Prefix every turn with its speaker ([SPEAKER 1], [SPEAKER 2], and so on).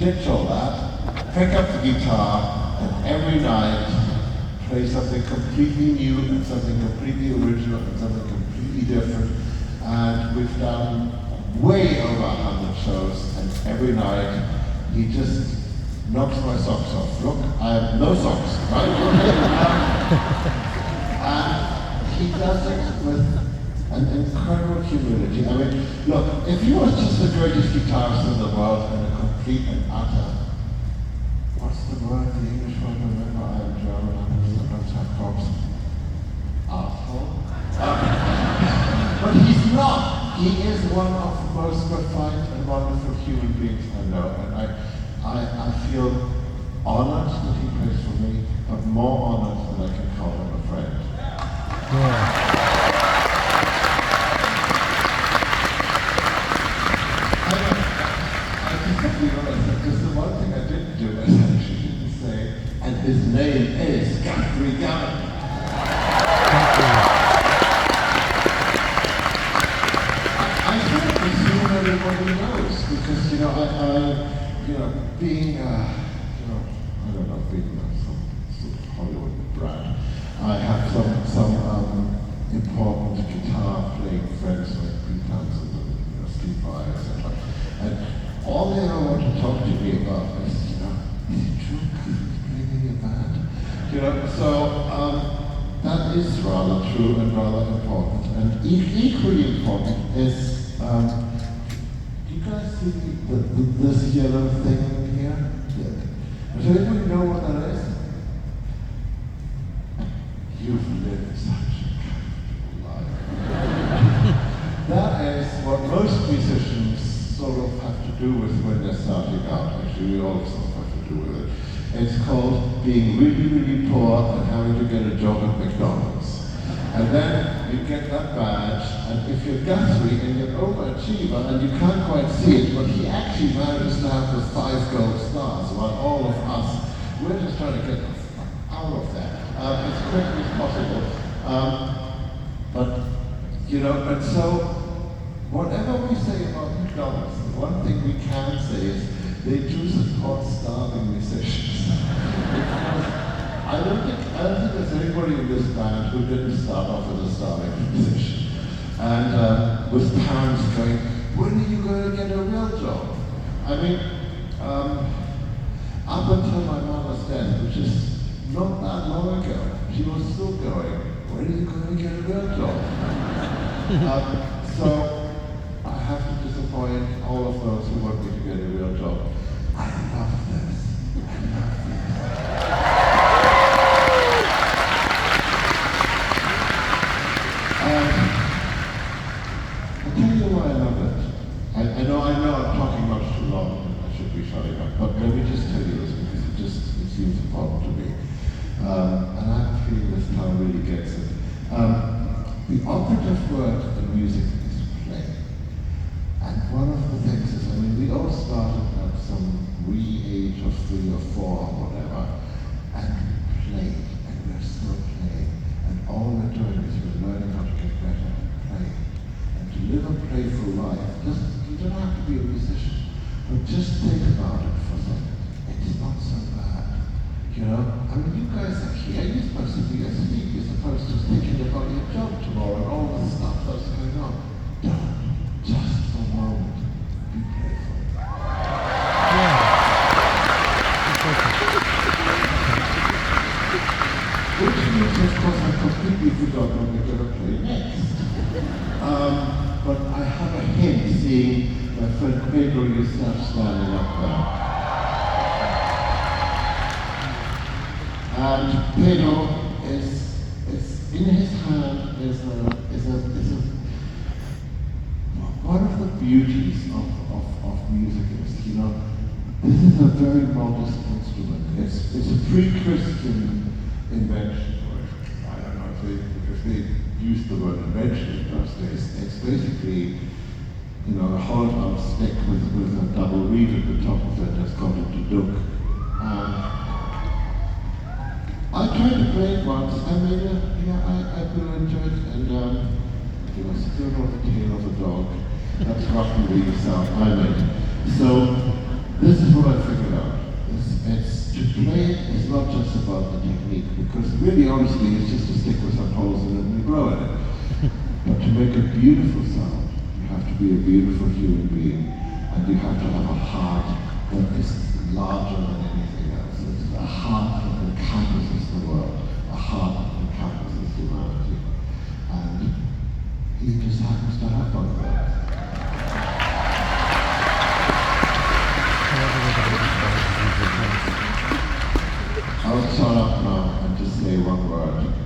[SPEAKER 1] ditch all that, pick up the guitar, and every night play something completely new and something completely original and something completely different. And we've done way over 100 shows, and every night he just knocks my socks off. Look, I have no socks, right? And he does it with an incredible humility. I mean, look, if he was just the greatest guitarist in the world and a complete and utter, what's the word, the English word, remember, I am German, I don't have cops. Asshole? But he's not. He is one of the most refined and wonderful human beings I know. And I feel honored that he plays for me, but more honored that I can call him a friend.
[SPEAKER 2] Yeah.
[SPEAKER 1] Because the one thing I didn't do is I actually didn't say, and his name is Guthrie Gunn. I sort of assume everybody knows, because, you know, being, I don't know, being some sort of Hollywood brat, I have some important guitar playing friends like Pete Townsend and Steve Vai, etc. And all they ever want to talk to me about is, is it true he's playing in a band? So that is rather true and rather important. And equally important is, do you guys see this yellow thing here? Yeah. Does anybody know what that is? You've lived such a comfortable life. That is what most musicians sort of have to do with when they're starting out. Actually, we all sort of have to do with it. It's called being really, really poor and having to get a job at McDonald's. And then you get that badge, and if you're Guthrie and you're an overachiever and you can't quite see it, but he actually manages to have those 5 gold stars, while all of us, we're just trying to get out of there as quickly as possible. And so whatever we say about McDonald's, the one thing we can say is they do support starving musicians. I don't think there's anybody in this band who didn't start off as a starving musician. And with parents going, when are you going to get a real job? I mean, up until my mother's death, which is not that long ago, she was still going, when are you going to get a real job? So I have to disappoint all of those who want me to get a real job. I love this. I love this. I'll tell you why I love it. I know I'm talking much too long and I should be shutting up, but let me just tell you this because it seems important to me. And I have a feeling this town really gets it. The operative word in music is play. And one of the things is, we all started at some wee age of 3 or 4 or whatever, and played, and we're still playing. And all we're doing is we're learning how to get better at playing. And to live a playful life, you don't have to be a musician, but just think about it for a second. It's not so bad. You guys are here, you're supposed to be asleep, you're supposed to be thinking about your job tomorrow and all the stuff that's going on. Don't, just for a moment, be playful. Which means, of course, I completely forgot what we're going to play next. But I have a hint seeing my friend Pedro yourself standing up there. And Pedro is in his hand is one of the beauties of music is, this is a very modest instrument. It's a pre-Christian invention, or I don't know if they used the word invention in those days. It's basically, a hollowed-out stick with a double reed at the top of it. That's called a duduk. I tried to play it once. I do enjoy it, and still on the tail of a dog. That's roughly the sound I made. So this is what what I figured out. It's to play is not just about the technique, because really honestly it's just to stick with some holes in it and grow in it. But to make a beautiful sound, you have to be a beautiful human being, and you have to have a heart that is larger than anything else. It's a heart that encompasses the world, a heart that encompasses humanity. And he just happens to have one of those. I'll shut up now and just say one word.